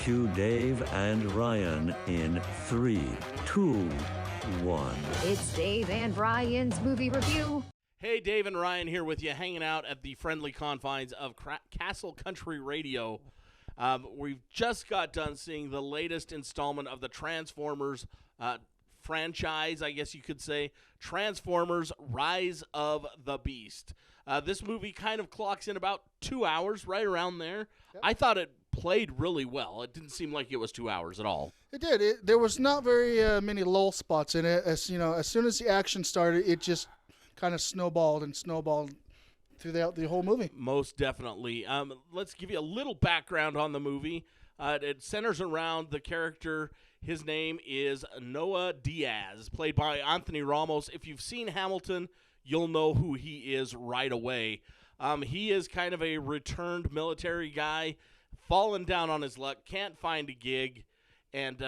Cue Dave and Ryan in 3, 2, 1. It's Dave and Ryan's movie review. Hey, Dave and Ryan here with you, hanging out at the friendly confines of Castle Country Radio. We've just got done seeing the latest installment of the Transformers franchise, I guess you could say, Transformers Rise of the Beast. This movie kind of clocks in about 2 hours, right around there. Yep. I thought it played really well. It didn't seem like it was 2 hours at all. It did. There was not very many lull spots in it. As soon as the action started, it just kind of snowballed throughout the whole movie. Most definitely. Let's give you a little background on the movie. It centers around the character. His name is Noah Diaz, played by Anthony Ramos. If you've seen Hamilton, you'll know who he is right away. He is kind of a returned military guy, fallen down on his luck, can't find a gig, and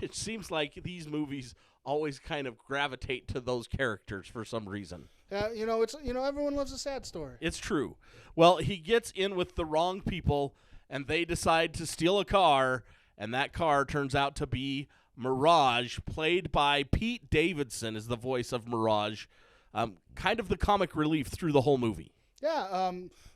it seems like these movies always kind of gravitate to those characters for some reason. Yeah, everyone loves a sad story. It's true. Well, he gets in with the wrong people, and they decide to steal a car, and that car turns out to be Mirage, played by Pete Davidson is the voice of Mirage. Kind of the comic relief through the whole movie. Yeah,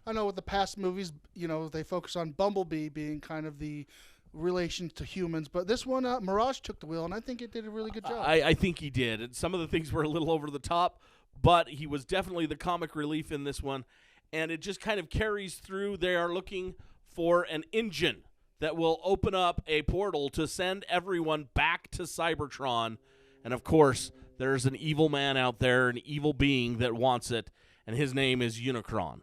I know with the past movies, they focus on Bumblebee being kind of the relation to humans, but this one, Mirage took the wheel, and I think it did a really good job. I think he did. And some of the things were a little over the top, but he was definitely the comic relief in this one, and it just kind of carries through. They are looking for an engine that will open up a portal to send everyone back to Cybertron, and of course, there's an evil man out there, an evil being that wants it, and his name is Unicron.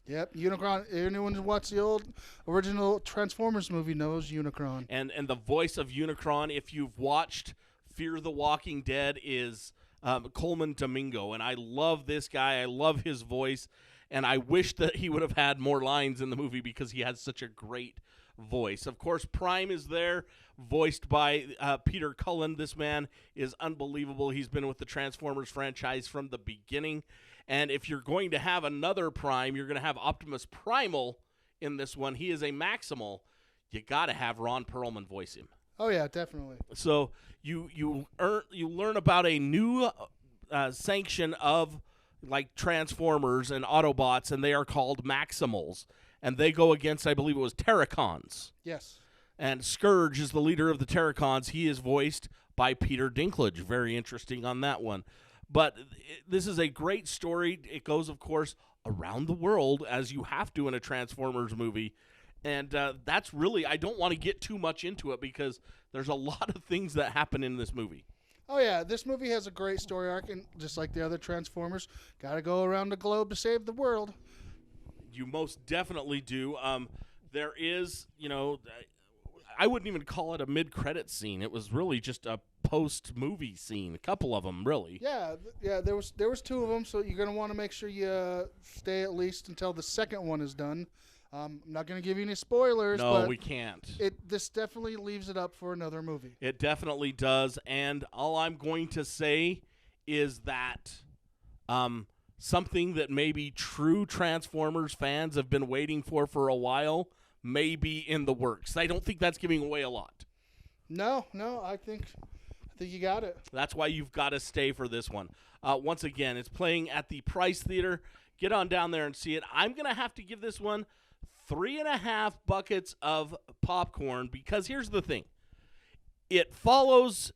Yep, Unicron. Anyone who watched the old original Transformers movie knows Unicron. And the voice of Unicron, if you've watched Fear the Walking Dead, is Coleman Domingo. And I love this guy. I love his voice. And I wish that he would have had more lines in the movie because he has such a great voice. Of course, Prime is there, voiced by Peter Cullen. This man is unbelievable. He's been with the Transformers franchise from the beginning. And if you're going to have another Prime, you're going to have Optimus Primal in this one. He is a Maximal. You got to have Ron Perlman voice him. Oh yeah, definitely. So you learn about a new sanction of like Transformers and Autobots, and they are called Maximals, and they go against, I believe it was Terracons. Yes. And Scourge is the leader of the Terracons. He is voiced by Peter Dinklage. Very interesting on that one. But this is a great story. It goes, of course, around the world, as you have to in a Transformers movie. And that's really, I don't want to get too much into it because there's a lot of things that happen in this movie. Oh, yeah. This movie has a great story arc, and just like the other Transformers, got to go around the globe to save the world. You most definitely do. There is, I wouldn't even call it a mid-credit scene. It was really just a post-movie scene, a couple of them, really. Yeah. There was two of them, so you're going to want to make sure you stay at least until the second one is done. I'm not going to give you any spoilers. No, but we can't. This definitely leaves it up for another movie. It definitely does, and all I'm going to say is that something that maybe true Transformers fans have been waiting for a while may be in the works. I don't think that's giving away a lot. No, I think you got it. That's why you've got to stay for this one. Once again, it's playing at the Price Theater. Get on down there and see it. I'm going to have to give this one 3.5 buckets of popcorn because here's the thing. It follows,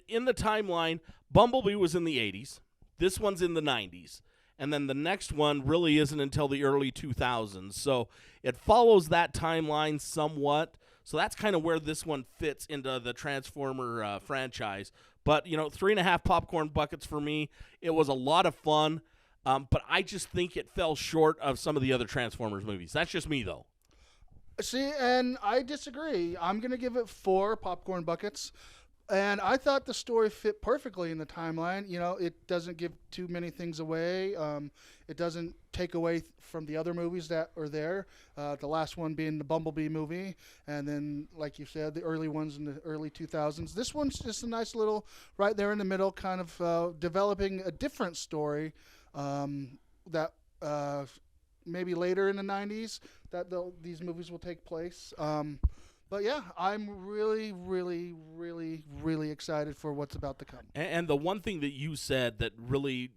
in the timeline, Bumblebee was in the 80s. This one's in the 90s. And then the next one really isn't until the early 2000s. So it follows that timeline somewhat. So that's kind of where this one fits into the Transformer franchise. But, 3.5 popcorn buckets for me. It was a lot of fun. But I just think it fell short of some of the other Transformers movies. That's just me, though. See, and I disagree. I'm going to give it 4 popcorn buckets. And I thought the story fit perfectly in the timeline. It doesn't give too many things away. It doesn't take away from the other movies that are there. The last one being the Bumblebee movie. And then, like you said, the early ones in the early 2000s. This one's just a nice little, right there in the middle, kind of developing a different story that maybe later in the 90s that these movies will take place. But yeah, I'm really, really, really, really excited for what's about to come. And the one thing that you said that really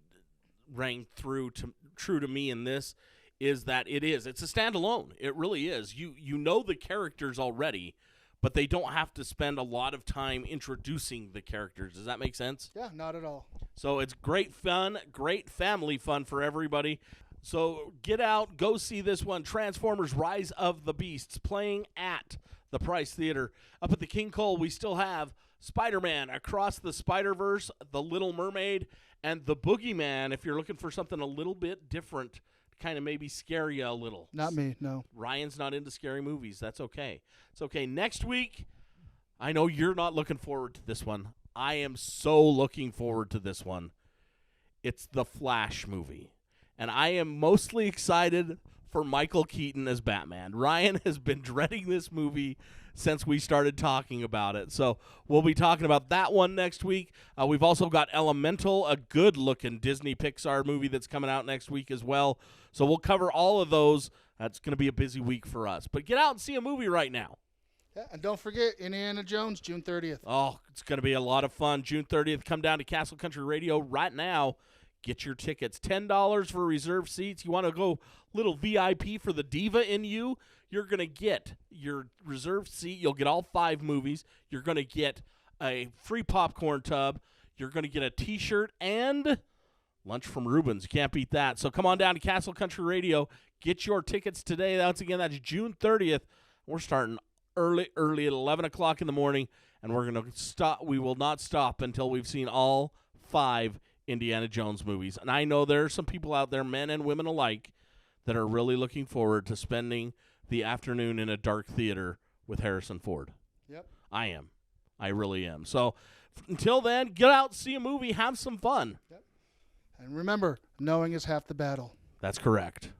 rang true to me in this is that it's a standalone. It really is. You know the characters already, but they don't have to spend a lot of time introducing the characters. Does that make sense? Yeah, not at all. So it's great fun, great family fun for everybody. So get out, go see this one, Transformers Rise of the Beasts, playing at the Price Theater. Up at the King Cole, we still have Spider-Man Across the Spider-Verse, The Little Mermaid, and The Boogeyman, if you're looking for something a little bit different, kind of maybe scare you a little. Not me, no. Ryan's not into scary movies. That's okay. It's okay. Next week, I know you're not looking forward to this one. I am so looking forward to this one. It's the Flash movie. And I am mostly excited for Michael Keaton as Batman. Ryan has been dreading this movie since we started talking about it. So we'll be talking about that one next week. We've also got Elemental, a good-looking Disney Pixar movie that's coming out next week as well. So we'll cover all of those. That's going to be a busy week for us. But get out and see a movie right now. Yeah, and don't forget, Indiana Jones, June 30th. Oh, it's going to be a lot of fun. June 30th, come down to Castle Country Radio right now. Get your tickets. $10 for reserved seats. You want to go little VIP for the diva in you? You're going to get your reserved seat. You'll get all 5 movies. You're going to get a free popcorn tub. You're going to get a T-shirt and lunch from Rubens. You can't beat that. So come on down to Castle Country Radio. Get your tickets today. That's June 30th. We're starting early at 11 o'clock in the morning, and we're going to stop. We will not stop until we've seen all 5 Indiana Jones movies. And I know there are some people out there, men and women alike, that are really looking forward to spending the afternoon in a dark theater with Harrison Ford. Yep. I am. I really am. So until then, get out, see a movie, have some fun. Yep. And remember, knowing is half the battle. That's correct.